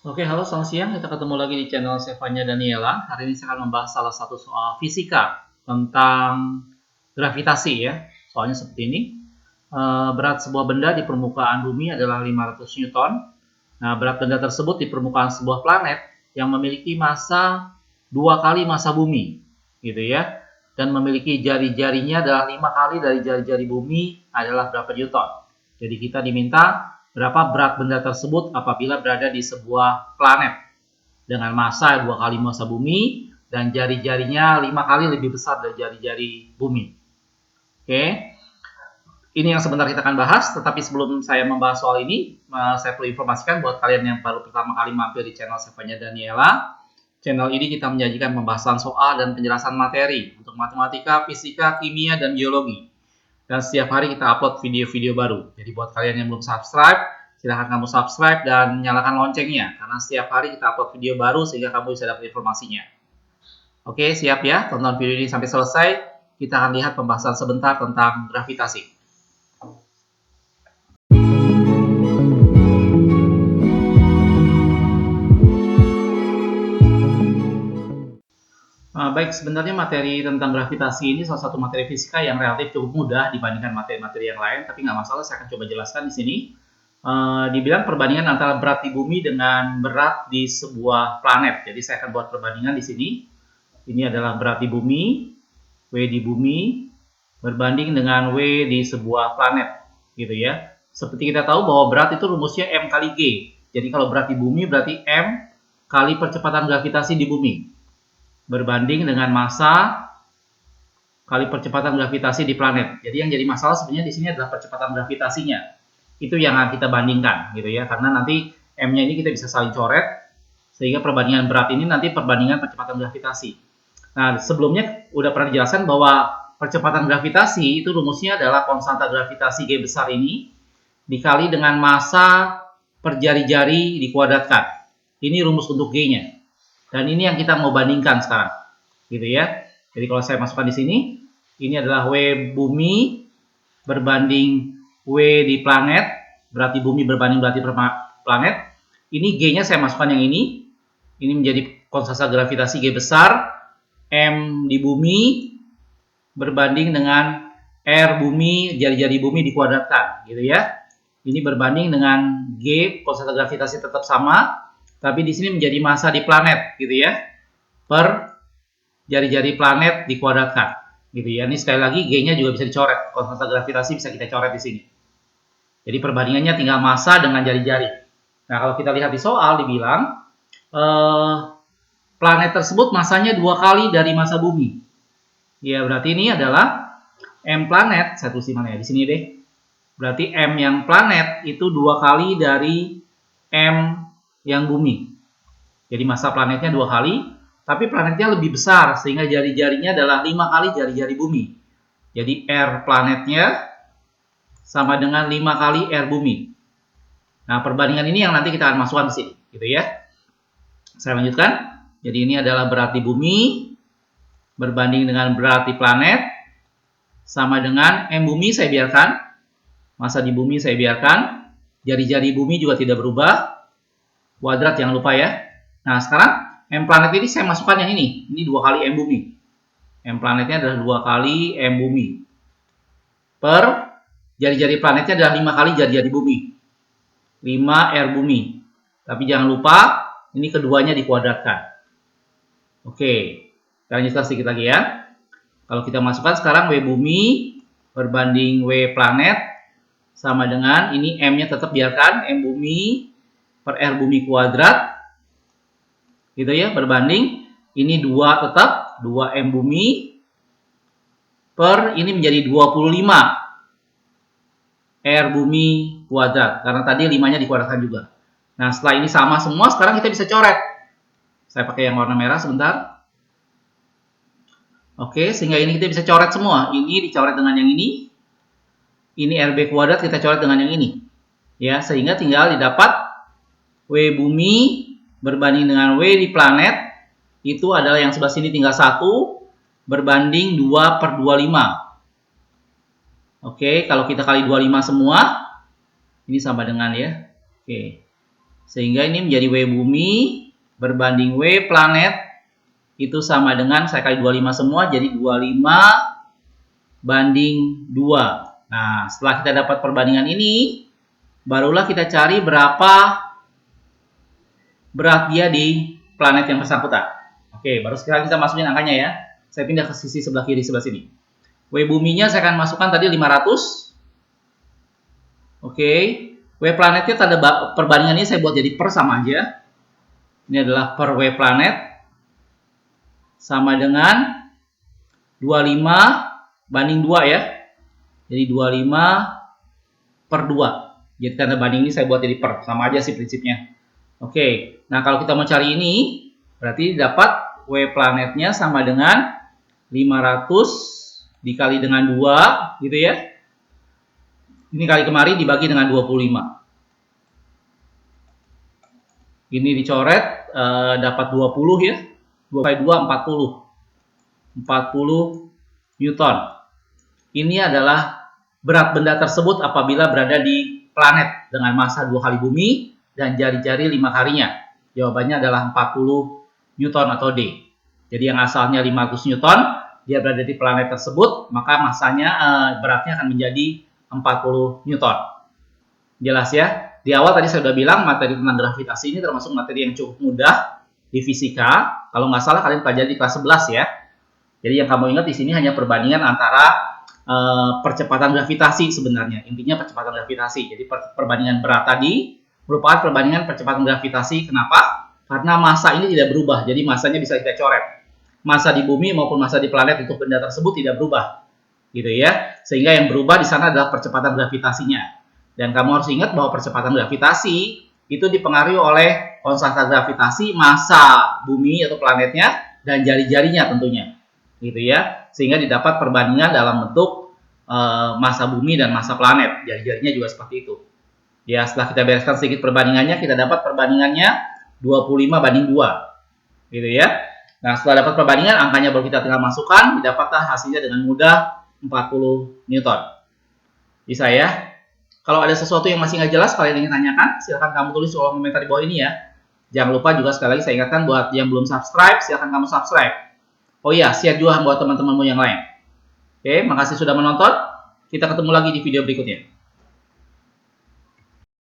Oke, halo selamat siang. Kita ketemu lagi di channel Sevanya Daniela. Hari ini saya akan membahas salah satu soal fisika tentang gravitasi ya. Soalnya seperti ini. Berat sebuah benda di permukaan bumi adalah 500 Newton. Nah, berat benda tersebut di permukaan sebuah planet yang memiliki massa 2 kali massa bumi, gitu ya. Dan memiliki jari-jarinya adalah 5 kali dari jari-jari bumi adalah berapa Newton. Jadi kita diminta berapa berat benda tersebut apabila berada di sebuah planet dengan massa 2 kali massa bumi dan jari-jarinya 5 kali lebih besar dari jari-jari bumi. Oke. Ini yang sebentar kita akan bahas, tetapi sebelum saya membahas soal ini, saya perlu informasikan buat kalian yang baru pertama kali mampir di channel Sevanya Daniela. Channel ini kita menyajikan pembahasan soal dan penjelasan materi untuk matematika, fisika, kimia, dan biologi. Dan setiap hari kita upload video-video baru. Jadi buat kalian yang belum subscribe, silahkan kamu subscribe dan nyalakan loncengnya. Karena setiap hari kita upload video baru sehingga kamu bisa dapat informasinya. Oke, siap ya? Tonton video ini sampai selesai. Kita akan lihat pembahasan sebentar tentang gravitasi. Baik, sebenarnya materi tentang gravitasi ini salah satu materi fisika yang relatif cukup mudah dibandingkan materi-materi yang lain, tapi nggak masalah, saya akan coba jelaskan di sini. Dibilang perbandingan antara berat di bumi dengan berat di sebuah planet. Jadi saya akan buat perbandingan di sini. Ini adalah berat di bumi, W di bumi, berbanding dengan W di sebuah planet, gitu ya. Seperti kita tahu bahwa berat itu rumusnya M kali G. Jadi kalau berat di bumi berarti M kali percepatan gravitasi di bumi. Berbanding dengan massa kali percepatan gravitasi di planet. Jadi yang jadi masalah sebenarnya di sini adalah percepatan gravitasinya. Itu yang akan kita bandingkan gitu ya. Karena nanti M-nya ini kita bisa saling coret sehingga perbandingan berat ini nanti perbandingan percepatan gravitasi. Nah, sebelumnya udah pernah dijelaskan bahwa percepatan gravitasi itu rumusnya adalah konstanta gravitasi G besar ini dikali dengan massa per jari-jari dikuadratkan. Ini rumus untuk G-nya. Dan ini yang kita mau bandingkan sekarang, gitu ya. Jadi kalau saya masukkan di sini, ini adalah W bumi berbanding W di planet, berarti bumi berbanding berarti planet. Ini G-nya saya masukkan yang ini menjadi konstanta gravitasi G besar, M di bumi berbanding dengan R bumi, jari-jari bumi dikuadratkan, gitu ya. Ini berbanding dengan G, konstanta gravitasi tetap sama, tapi di sini menjadi massa di planet, gitu ya, per jari-jari planet dikuadratkan, gitu ya. Ini sekali lagi G-nya juga bisa dicoret, konstanta gravitasi bisa kita coret di sini. Jadi perbandingannya tinggal massa dengan jari-jari. Nah kalau kita lihat di soal dibilang planet tersebut massanya 2 kali dari massa bumi. Ya berarti ini adalah M planet, saya tulis di mana ya? Di sini deh. Berarti M yang planet itu 2 kali dari M yang bumi. Jadi massa planetnya 2 kali, tapi planetnya lebih besar sehingga jari-jarinya adalah 5 kali jari-jari bumi. Jadi R planetnya sama dengan 5 kali R bumi. Nah, perbandingan ini yang nanti kita akan masukkan di sini, gitu ya. Saya lanjutkan. Jadi ini adalah berat di bumi berbanding dengan berat di planet sama dengan M bumi saya biarkan, massa di bumi saya biarkan, jari-jari bumi juga tidak berubah. Kuadrat jangan lupa ya. Nah sekarang M planet ini saya masukkan yang ini 2 kali M bumi. M planetnya adalah 2 kali M bumi. Per jari-jari planetnya adalah 5 kali jari-jari bumi. 5 R bumi. Tapi jangan lupa ini keduanya dikuadratkan. Oke, kita lanjutkan sedikit lagi ya. Kalau kita masukkan sekarang W bumi berbanding W planet sama dengan ini M-nya tetap biarkan M bumi per R bumi kuadrat, gitu ya, berbanding ini 2 tetap 2 M bumi per ini menjadi 25 R bumi kuadrat karena tadi 5-nya dikuadratkan juga. Nah setelah ini sama semua, sekarang kita bisa coret. Saya pakai yang warna merah sebentar. Oke, sehingga ini kita bisa coret semua. Ini dicoret dengan yang ini RB kuadrat kita coret dengan yang ini ya, sehingga tinggal didapat W bumi berbanding dengan W di planet itu adalah yang sebelah sini tinggal 1 berbanding 2 per 25. Oke, kalau kita kali 25 semua ini sama dengan ya. Oke. Sehingga ini menjadi W bumi berbanding W planet itu sama dengan, saya kali 25 semua, jadi 25 banding 2. Nah, setelah kita dapat perbandingan ini, barulah kita cari berapa berat dia di planet yang bersangkutan. Oke, baru sekarang kita masukin angkanya ya. Saya pindah ke sisi sebelah kiri, sebelah sini. W buminya saya akan masukkan tadi 500. Oke, W planetnya tanda perbandingan ini saya buat jadi per sama aja. Ini adalah per W planet sama dengan 25 banding 2 ya. Jadi 25 per 2. Jadi tanda banding ini saya buat jadi per, sama aja sih prinsipnya. Oke, nah kalau kita mau cari ini, berarti dapat W planetnya sama dengan 500 dikali dengan 2 gitu ya. Ini kali kemari dibagi dengan 25. Ini dicoret dapat 20 ya. 2 kali 2 40. 40 Newton. Ini adalah berat benda tersebut apabila berada di planet dengan massa 2 kali bumi dan jari-jari 5 kalinya. Jawabannya adalah 40 Newton atau D. Jadi yang asalnya 500 Newton, dia berada di planet tersebut, maka massanya beratnya akan menjadi 40 Newton. Jelas ya? Di awal tadi saya sudah bilang materi tentang gravitasi ini termasuk materi yang cukup mudah di fisika. Kalau nggak salah kalian pelajari di kelas 11 ya. Jadi yang kamu ingat di sini hanya perbandingan antara percepatan gravitasi sebenarnya. Intinya percepatan gravitasi. Jadi perbandingan berat tadi merupakan perbandingan percepatan gravitasi. Kenapa? Karena massa ini tidak berubah. Jadi massanya bisa kita coret. Massa di bumi maupun massa di planet untuk benda tersebut tidak berubah. Gitu ya. Sehingga yang berubah di sana adalah percepatan gravitasinya. Dan kamu harus ingat bahwa percepatan gravitasi itu dipengaruhi oleh konstanta gravitasi massa bumi atau planetnya dan jari-jarinya tentunya. Gitu ya. Sehingga didapat perbandingan dalam bentuk massa bumi dan massa planet. Jari-jarinya juga seperti itu. Ya, setelah kita bereskan sedikit perbandingannya, kita dapat perbandingannya 25 banding 2. Gitu ya. Nah, setelah dapat perbandingan, angkanya baru kita tinggal masukkan, didapatlah hasilnya dengan mudah 40 Newton. Bisa ya? Kalau ada sesuatu yang masih nggak jelas, kalian ingin tanyakan, silahkan kamu tulis di kolom komentar di bawah ini ya. Jangan lupa juga sekali lagi saya ingatkan buat yang belum subscribe, silahkan kamu subscribe. Oh iya, share juga buat teman-temanmu yang lain. Oke, makasih sudah menonton. Kita ketemu lagi di video berikutnya.